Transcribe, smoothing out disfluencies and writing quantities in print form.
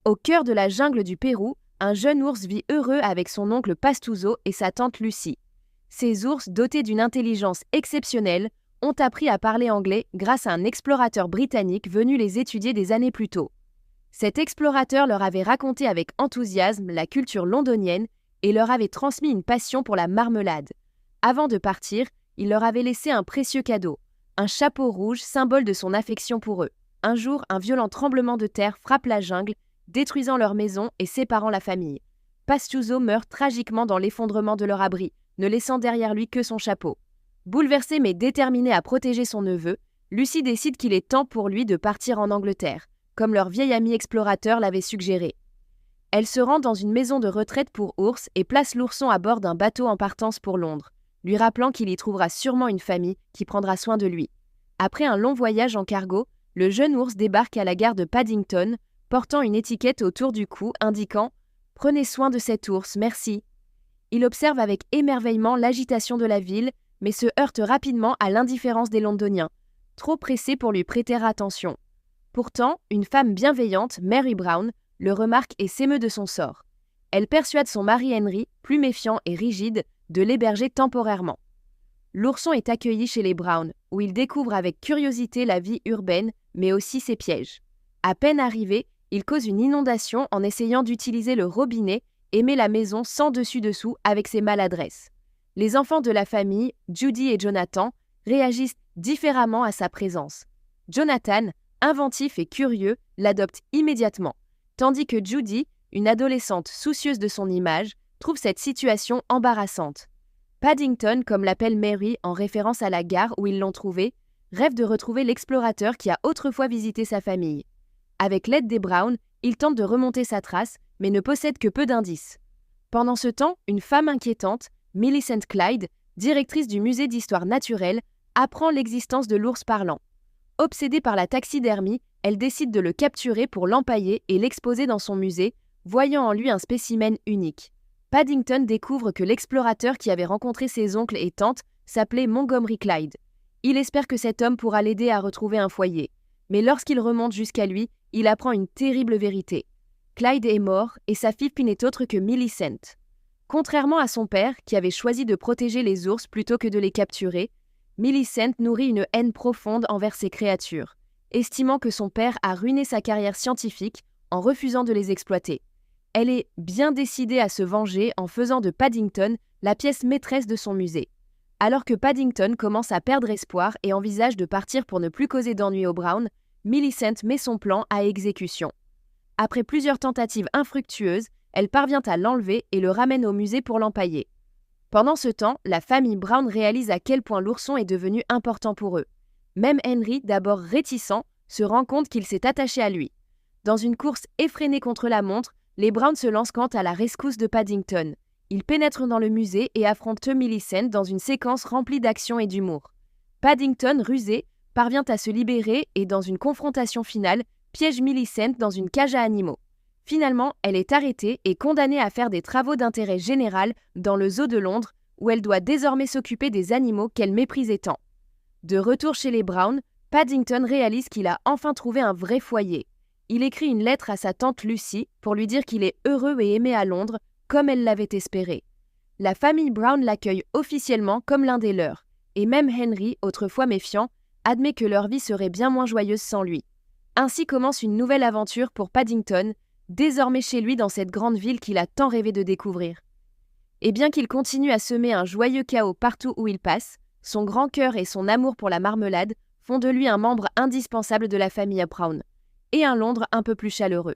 Au cœur de la jungle du Pérou, un jeune ours vit heureux avec son oncle Pastuzo et sa tante Lucie. Ces ours, dotés d'une intelligence exceptionnelle, ont appris à parler anglais grâce à un explorateur britannique venu les étudier des années plus tôt. Cet explorateur leur avait raconté avec enthousiasme la culture londonienne et leur avait transmis une passion pour la marmelade. Avant de partir, il leur avait laissé un précieux cadeau, un chapeau rouge, symbole de son affection pour eux. Un jour, un violent tremblement de terre frappe la jungle, détruisant leur maison et séparant la famille. Pastuzo meurt tragiquement dans l'effondrement de leur abri, ne laissant derrière lui que son chapeau. Bouleversée mais déterminée à protéger son neveu, Lucie décide qu'il est temps pour lui de partir en Angleterre, comme leur vieil ami explorateur l'avait suggéré. Elle se rend dans une maison de retraite pour ours et place l'ourson à bord d'un bateau en partance pour Londres, lui rappelant qu'il y trouvera sûrement une famille qui prendra soin de lui. Après un long voyage en cargo, le jeune ours débarque à la gare de Paddington, portant une étiquette autour du cou indiquant « Prenez soin de cet ours, merci ». Il observe avec émerveillement l'agitation de la ville, mais se heurte rapidement à l'indifférence des Londoniens, trop pressés pour lui prêter attention. Pourtant, une femme bienveillante, Mary Brown, le remarque et s'émeut de son sort. Elle persuade son mari Henry, plus méfiant et rigide, de l'héberger temporairement. L'ourson est accueilli chez les Brown, où il découvre avec curiosité la vie urbaine, mais aussi ses pièges. À peine arrivé, il cause une inondation en essayant d'utiliser le robinet et met la maison sans dessus-dessous avec ses maladresses. Les enfants de la famille, Judy et Jonathan, réagissent différemment à sa présence. Jonathan, inventif et curieux, l'adopte immédiatement, tandis que Judy, une adolescente soucieuse de son image, trouve cette situation embarrassante. Paddington, comme l'appelle Mary en référence à la gare où ils l'ont trouvé, rêve de retrouver l'explorateur qui a autrefois visité sa famille. Avec l'aide des Brown, il tente de remonter sa trace, mais ne possède que peu d'indices. Pendant ce temps, une femme inquiétante, Millicent Clyde, directrice du musée d'histoire naturelle, apprend l'existence de l'ours parlant. Obsédée par la taxidermie, elle décide de le capturer pour l'empailler et l'exposer dans son musée, voyant en lui un spécimen unique. Paddington découvre que l'explorateur qui avait rencontré ses oncles et tantes s'appelait Montgomery Clyde. Il espère que cet homme pourra l'aider à retrouver un foyer. Mais lorsqu'il remonte jusqu'à lui, il apprend une terrible vérité. Clyde est mort et sa fille n'est autre que Millicent. Contrairement à son père, qui avait choisi de protéger les ours plutôt que de les capturer, Millicent nourrit une haine profonde envers ces créatures, estimant que son père a ruiné sa carrière scientifique en refusant de les exploiter. Elle est bien décidée à se venger en faisant de Paddington la pièce maîtresse de son musée. Alors que Paddington commence à perdre espoir et envisage de partir pour ne plus causer d'ennuis aux Brown, Millicent met son plan à exécution. Après plusieurs tentatives infructueuses, elle parvient à l'enlever et le ramène au musée pour l'empailler. Pendant ce temps, la famille Brown réalise à quel point l'ourson est devenu important pour eux. Même Henry, d'abord réticent, se rend compte qu'il s'est attaché à lui. Dans une course effrénée contre la montre, les Brown se lancent quant à la rescousse de Paddington. Ils pénètrent dans le musée et affrontent Millicent dans une séquence remplie d'action et d'humour. Paddington, rusé, parvient à se libérer et, dans une confrontation finale, piège Millicent dans une cage à animaux. Finalement, elle est arrêtée et condamnée à faire des travaux d'intérêt général dans le zoo de Londres, où elle doit désormais s'occuper des animaux qu'elle méprisait tant. De retour chez les Brown, Paddington réalise qu'il a enfin trouvé un vrai foyer. Il écrit une lettre à sa tante Lucie pour lui dire qu'il est heureux et aimé à Londres, comme elle l'avait espéré. La famille Brown l'accueille officiellement comme l'un des leurs, et même Henry, autrefois méfiant, admet que leur vie serait bien moins joyeuse sans lui. Ainsi commence une nouvelle aventure pour Paddington, désormais chez lui dans cette grande ville qu'il a tant rêvé de découvrir. Et bien qu'il continue à semer un joyeux chaos partout où il passe, son grand cœur et son amour pour la marmelade font de lui un membre indispensable de la famille Brown, et un Londres un peu plus chaleureux.